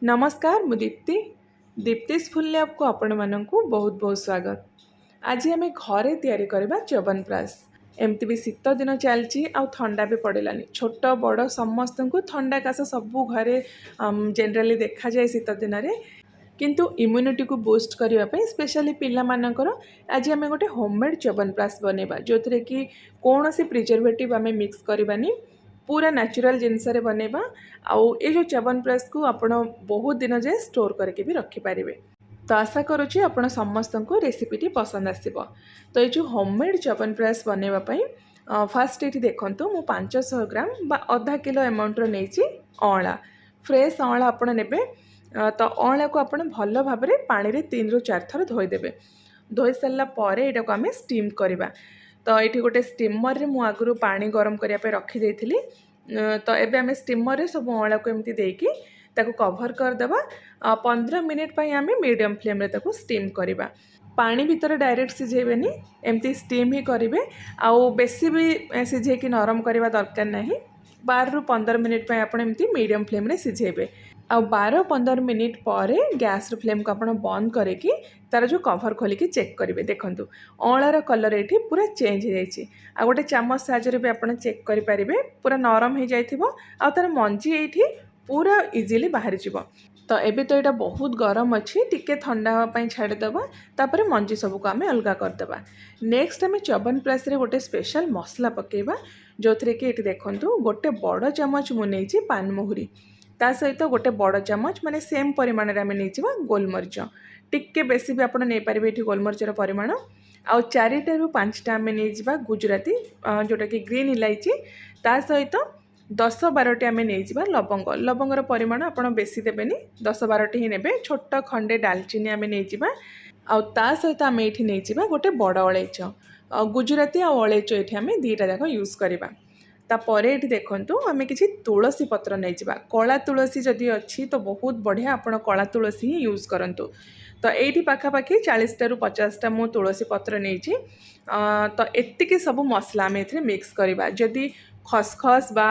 नमस्कार मु Deepti दीप्तिस full lab को आपण मानकु बहुत बहुत स्वागत। आज आम घरे तैयारी करबा च्यवनप्राश। एमती भी शीत दिन चलची आ ठंडा भी पड़ेलानी छोट बड़ समस्त को ठंडा काश सबू घरे जनरली देखा जाए शीत दिन में किंतु इम्यूनिटी को बूस्ट करने स्पेशली पिला मानकर आज आम गोटे होममेड च्यवनप्राश बनैबा जो थे कि कौन सी प्रिजर्वेटिव आम मिक्स करवानी पूरा नेचुरल जिनस बनैबा आउ ये जो च्यवनप्राश को आपण बहुत दिन जाए स्टोर करके भी रखिपारे। तो आशा करुँची आपण समस्त को रेसिपीटी पसंद आसब। तो ये जो होममेड च्यवनप्राश बनवाई फास्ट ये देखो मु 500 ग्राम बा आधा किलो अमाउंटर नहीं अँला फ्रेश अँला आपण ने। तो अँला को आपण भल भाव में पानी रे 3 ରୁ 4 थर धोईदेवे। धोई सारापर यहाँ को आम स्टीम करवा। तो ये गोटे स्टीमर रे मु आगु पानी गरम करने रखी थी। तो एबे आम स्टीमर रे सब अँला को एमती देकी ताको कवर करदेवा। 15 मिनिट आम मीडियम फ्लेम रे ताको स्टीम करवा। पानी भीतर डायरेक्ट सिझेबेनी एमती स्टीम ही करेंगे। आउ बेसी भी सिझे नरम करवा दरकार नहीं। 12 ରୁ 15 मिनिट आपड़ एमती मीडियम फ्लेम रे सिझेबे। आउ 12-15 मिनिट पर गैस फ्लेम को आपण बंद करके तार जो कवर खोलिकी चेक करेंगे। देखंतु अँलार कलर ये पूरा चेंज हो जाए। आ गोटे चामच साहाय्य भी आप चेक करेंगे पूरा नरम हो जाइथिबो। आ तार मंजी ये पूरा इजिली बाहरी जीवो। तो एबे तो यहाँ बहुत गरम अच्छी टिके ठंडा होगापाई छाड़देवा। तापर मंजी सबको आम अलग करदेवा। नेक्स्ट आम च्यवनप्राश रे गोटे स्पेशल मसला पकेबा जो थे कि ये देखंतु गोटे बड़ चामच मुझे पानमहुरी ता सहित गोटे बड़ चामच माने सेम परिमाण में आम नहीं गोलमरीच टिके बेसी भी आपड़ नहीं पारे ये गोलमरीचर परिमाण। आउ 4 ରୁ 5टा आम नहीं गुजराती जोटा कि ग्रीन इलायची ता सहित 10-12टी आम नहीं लवंग। लवंगर परिमाण आप बेसी देवेनि 10-12टी ही ने। छोट खंडे डालचीनी आम नहीं आउ ता सहित आम ये नहीं गोटे बड़ अलैच गुजराती आउ अलैच ये आम 2टा जाक यूज करवा। तापर ये देखंतु आम कि तुलसी पत्र नहीं कला तुलसी जदि अच्छी तो बहुत बढ़िया आप कला तुलसी ही यूज करंतु। तो ये पाखापाखि 40 ରୁ 50टा मु तुलसी पत्र नहीं। तो एतिकी सब मसला आम ए मिक्स करवा। जदि खसखस बा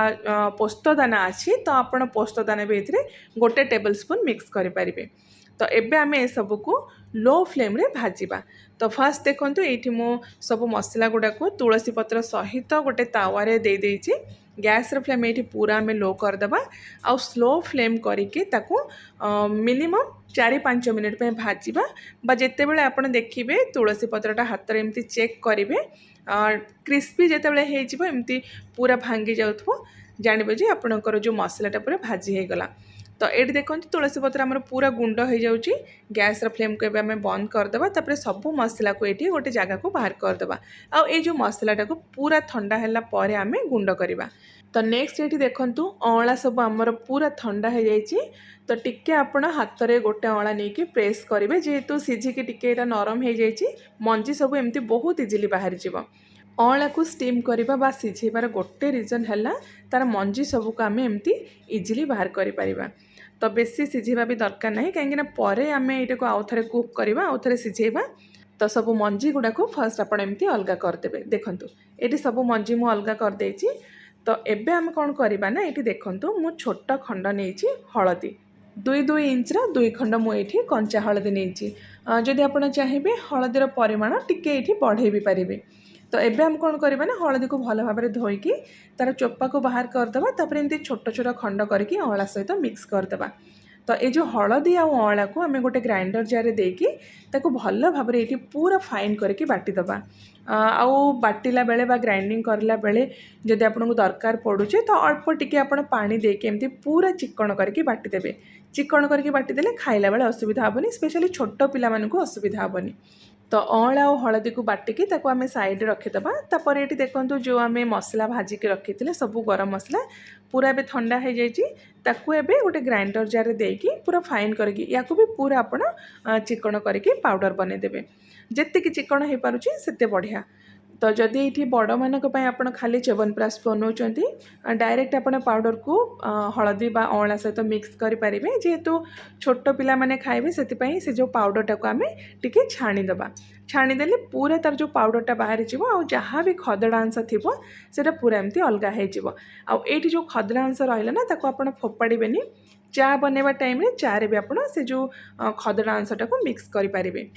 पोस्तदाना अच्छी तो आपण पोस्तदाना भी ये गोटे टेबल स्पून मिक्स करें। तो एबे आम ए सब को लो फ्लेम रे भाजिबा। तो फास्ट देखंतु ये मु सब मसला गुड़ा को तुलसी पत्र सहित गोटे तावारे दे देइछि। गैस रे फ्लेम ये पूरा आम लो करदेबा। आउ स्लो फ्लेम करके ताको मिनिमम 4-5 मिनिट पे भाजिबा। बा जेते बेले आपण देखिबे तुलसी पत्रटा हाथ रे एमती चेक करिवे क्रिस्पी जेते बेले हे जिवो एमती पूरा भांगी जाउथबो जानिबे जे आपणकर जो मसलाटा पूरा भाजी हे गला। तो ये देखो तुलसी पत्र आमर पूरा गुंड हो जाऊँगी। गैस फ्लेम को आम बंद करदेवा। तापर सब मसला को ये गोटे जगह को बाहर करदेवा। आउ ये जो मसलाटा को पूरा ठंडा है पर आम गुंड करवा। तो नेक्स्ट ये देखंतु अँला सब आमर पूरा ठंडा हो जाइए। तो टिके आपण हाथ में गोटे अँला नहीं प्रेस करेंगे जेहेतु सीझिकी टिके नरम हो जाइए मंजी सब एमती बहुत इजिली बाहरी जीव। अँला को स्टीम करवा बा सिझेबार गोटे रिजन है तार मंजी सबको आम एमती इजिली बाहर कर। तो बेसी सिझेबा भी दरकार नहीं कहीं पर आम ये आउ थे कुक करवा आउ थे सिझेबा। तो सब मंजी गुड़ा को फर्स्ट आप एमती अलग करदेवे। देखंतु ये सब मंजी मु अलग करदे। तो एबे आम कौन करवा ना ये देखंतु मु छोट खंड नहीं हलदी 2 इंच 2 खंड मुझे कंचा हलदी नहीं। जदि आप चाहिए हलदीर परिमाण टिके ये बढ़े भी पारे। तो एबे हम कौन करवा ना हलदी को भल भाव में धोईकी तार चोपा को बाहर करदेवा। तापर एमती छोट छोट खंड करके अँला सहित मिक्स करदेवा। तो ये जो हलदी आउ अँला को आम गोटे ग्राइंडर जार देकी ताको भल भाव में ये पूरा फाइन करके बाटीदबा। आउ बाटिला बेले बा ग्राइंडिंग करला बेले जदि आपको दरकार पड़ुचे तो अल्प टिके आपण पानी देके एमती पूरा चिकन करके बाटीदेवे। चिकन करके बाटीदेले खाइला बेले असुविधा हेनी स्पेशली छोट पिला मानकु असुविधा हेनी। तो अँला और हलदी को बाटिकी ताको आम साइड रखीदबा। तापर ये देखंतु जो आम मसला भाजिकी रखी थे सब गरम मसला पूरा एबे ठंडा हो जाइए। ताकू एबे गोटे ग्राइंडर जार देकी पूरा फाइन करके या भी पूरा आपण चिकन करके पाउडर बनईदेवे। जेतिकी चिकन हो पारुछि सेते बढ़िया। तो जदि ये बड़ मानक आप खाली च्यवनप्राश बनाऊँच डायरेक्ट आप पाउडर को हलदी बा अँला सहित मिक्स करें जेहेतु छोट पिला माने खाइबे से जो पाउडरटा को आम टिके छाणीदबा। छाणीदेले पूरा तार जो पाउडरटा बाहरी जीव आ जहाँ भी खदड़ा अंश थी से पूरा एमती अलग हो। जो खदड़ा अंश रहा ना ताको आप फोपाड़ेनि चा बनैबा टाइम रे चा रे भी आपण से जो खदड़ा अंशटा को मिक्स करि पारिबे।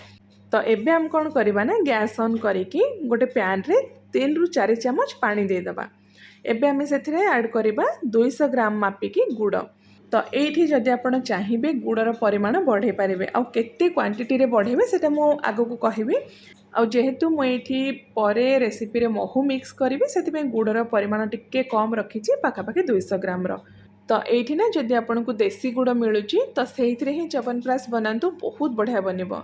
तो एबे हम कौन करवा ना गैस ऑन करिकी गोटे पैन रे 3 रु 4 चम्मच पानी दे दबा। एबे हमें से ऐड करवा 200 ग्राम मापिकी गुड़। तो ये जदि आपण चाहिए गुड़र परिमाण बढ़े पारे आउ केते क्वांटिटी रे बढ़ेबे सेटा मो आगो को कहबी। आउ जेहेतु मुझे परे रेसिपी रे महू मिक्स करी से गुड़र परिमाण टिके कम रखी पाखापाखि 200 ग्राम रो। तो ये ना जदि आपन को देसी गुड़ मिलूँ तो से ही च्यवनप्राश बनातु बहुत बढ़िया बनब।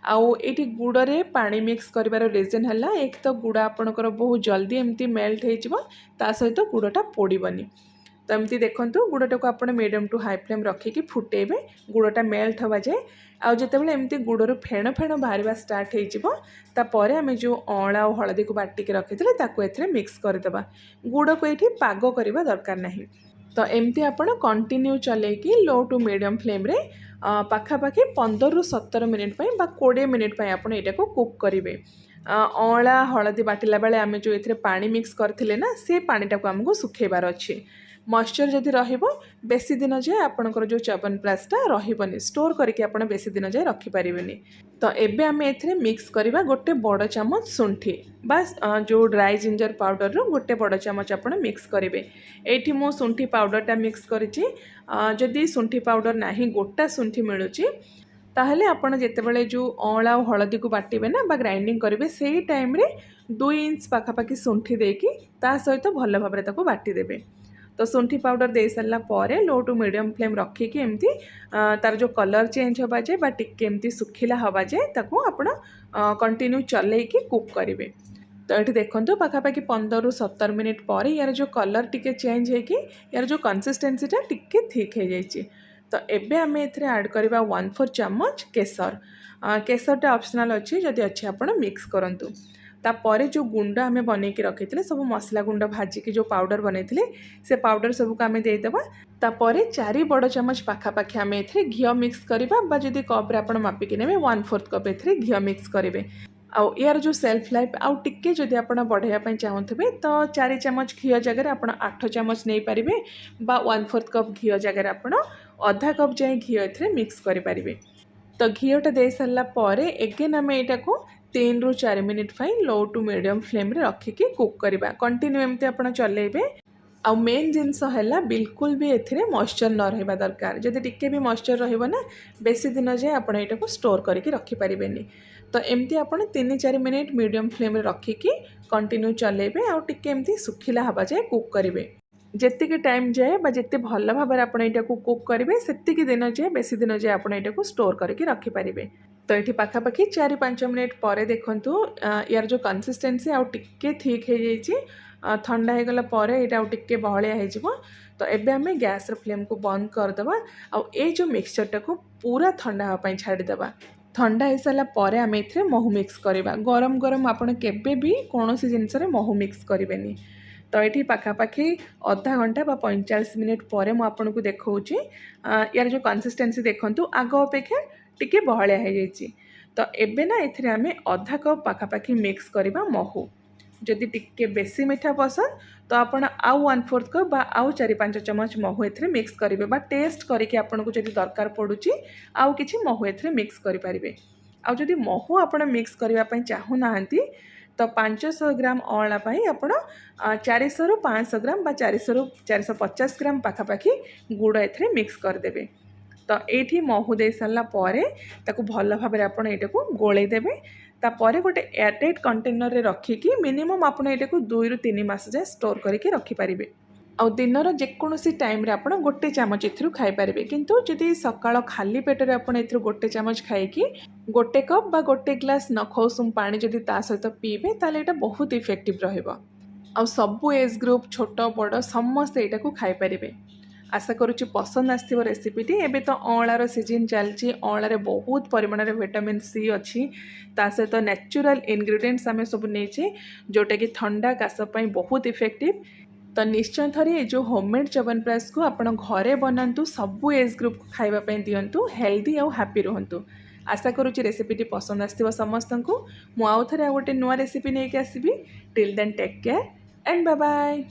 आउ ये गुड़ रे पानी मिक्स कर रिजन है एक तो गुड़ आपणकर बहुत जल्दी एमती मेल्ट हो सहित गुड़टा पोड़बनी। तो एमती देखंतु गुड़टा को आप मीडियम टू हाई फ्लेम रखिकी फुटेबे गुड़टा मेल्ट हवा जाए। आउ जितेबाला एमती गुड़र फेण फेण बाहर स्टार्ट होपर आम जो अँला और हलदी को बाटिक रखी ए मिक्स करदे। गुड़ को ये पाग करवा दरकार नहीं। तो एमती आपण कंटिन्यू चलेकी लो टू मीडियम फ्लेम रे पाखापाखि 15 रु 17 मिनिट बा 20 मिनिट आपण यहाँ को कुक करेंगे। अँला हलदी बाटिला बेले आम जो ये पानी मिक्स करथिले ना से पानीटा को आमको सुखेबार अच्छे। मॉइस्चर जदि रहिबो बेसी दिन जाए आपणकर जो च्यवनप्राशटा रहिबनी स्टोर करके आपण बेसी दिन जाए रखिपारिबेनी। तो एबे आम एथिरे मिक्स करवा गोटे बड़ चामच शुंठी बस जो ड्राई जिंजर पाउडर रो गोटे बड़ चामच आपण मिक्स करेंगे। एठी मो शुंठी पाउडरटा मिक्स करिछि। जदि शुंठी पाउडर नाही गोटा शुंठी मिलुछि ताहले आपण जेतेबेले जो अँला और हलदी को बाटिबे ना बा ग्राइंडिंग करेंगे से टाइम रे 2 इंच पाखापाखि शुंठी देकी ता सहित भल भाबरे ताको बाटी देबे। तो शुंठी पाउडर दे सारा पर लो टू मीडियम फ्लेम रखिकी एमती तार जो कलर चेंज हवा जाए बा टिके एमती सुखिला हवा जाए ताको आपण कंटिन्यू चलेकी कुक करेंगे। तो ये देखो पाखापाखि 15 रु 17 मिनिट पर यार जो कलर टिके चेंज होगी यार जो कंसिस्टेंसीटा टिके ठीक हो जाए। तो एबे आम ऐड करवा 1/4 चम्मच केसर। केसरटा ऑप्शनल अच्छी जदि अच्छे आप मिक्स करूँ। तापर जो गुंड आम बन के रखी थे सब मसला गुंड भाजिकी जो पाउडर बन से पाउडर सबको आम देदेबा। तापर 4 बड़ चम्मच पाखापाखि आम ए घी मिक्स करवा जदि कप्रे आप मापिकी ने 1/4 कप ए घी मिक्स करेंगे। आउ यार जो सेल्फ लाइफ आउ टिके जदि आप बढ़ाई चाहूबे तो 4 चम्मच घी जगह आप 8 चम्मच नहीं पारे बा 1/4 कप घी जगह आप आधा कप जाए घी ए मिक्स करें। तो घीटा दे सारापर एगेन आम यहाँ को 3 रु 4 minute low to medium flame रे रखिकी कुक करवा कंटिन्यू एमती आप चलेबे। आउ मेन जिनस है बिल्कुल भी एथिरे मॉइस्चर न रहा दरकार। जदि टिके भी मॉइस्चर रहिबो ना बेसी दिन जाए आप यहाँ को स्टोर करके रखिपारे। तो एमती आप 3-4 मिनिट मीडियम फ्लेम रे रखिकी कंटिन्यू चलेबे आउ टिके एमती सुखिला हवा जाए कुक करेंगे। जेतिकी टाइम जाए बा जेते भल भाव आप यहाँ को कुक करेंगे सेतिकी दिन जाए बेसी दिन जाए आप यहाँ को स्टोर करके रखिपारे। तो ये पाखापाखि 4-5 मिनिट पर देखंतु यार जो कंसिस्टेंसी आउ टिके ठीक हो जाए ठंडा हो गला पर यहाँ आउ टिके बहलिया हो। तो एबे आम गैस फ्लेम को बंद करदे आउ ए जो मिक्सचरटा को पूरा ठंडा होगा छाड़ीदे। ठंडा हो सारा पर आम ए महू मिक्स करवा गरम गरम आपड़ केबे भी कौन सी जिनस महू मिक्स करेंगे। तो ये पाखापाखि आधा घंटा बा 45 मिनिट पर मुझे देखा यार जो कंसिस्टेंसी देखंतु आग अपेक्षा टिके बहलिया हो जाए। तो एबे ना एथिरे आमे आधा कप पाखापाखि मिक्स करवा महू। जदि टिके बेसी मीठा पसंद तो आपण आउ 1/4 कप बा आउ 4-5 चम्मच महू एथिरे मिक्स करेंगे बा टेस्ट करके आपन को जदि दरकार पड़ुची आउ किछि महू एथिरे मिक्स करि पारिबे। आउ जदि महू आपण मिक्स करबा पई चाहू नाहंती तो 500 ग्राम अँला आपण 400 रु 500 ग्राम बा 400 रु 450 ग्राम पाखापाखि गुड़ एथिरे मिक्स करदेबे। तो ये महू दे सारा पर ताकू भल भाव आपड़ यहाँ को गोले देवे। तापर गोटे एयरटाइट कंटेनर रे रखिकी मिनिमम आपड़ यहाँ को 2 रु 3 मास जाए स्टोर करके रखिपारे। आउ दिनर जेकोसी टाइम रे आपण गोटे चामच एथरू खाई पारिबे। किंतु जदि सकाळ खाली पेटरे आपण एथरू गोटे चामच खाइकी गोटे कप बा गोटे ग्लास नखौसुम पानी जदि ता सहित पीबे ताले एटा बहुत इफेक्टिव रहइबो। आउ सबु एज ग्रुप छोट बड़ समस्त एटा को खाई पारिबे। आशा करुच्ची पसंद आसथिबो रेसिपीटी। एबे तो अँलार सीजन चलची अँलार बहुत परिमाण रे विटामिन सी अच्छी ता सहित नेचुरल इनग्रेडिएंट्स आमे सब नेचे जोटा कि ठंडा काश पई बहुत इफेक्टिव। तो निश्चय थरे जो होममेड च्यवनप्राश को आपण घरे बनातु सबु एज ग्रुप को खाइबा पई दियंतु हेल्दी और हैप्पी रहंतु। आशा करुच्ची रेसिपीटी पसंद आसथिबो समस्तंकु। मु आउ थरे गोटे नुआ रेसिपी नेके आसीबी। Till then take care and bye bye.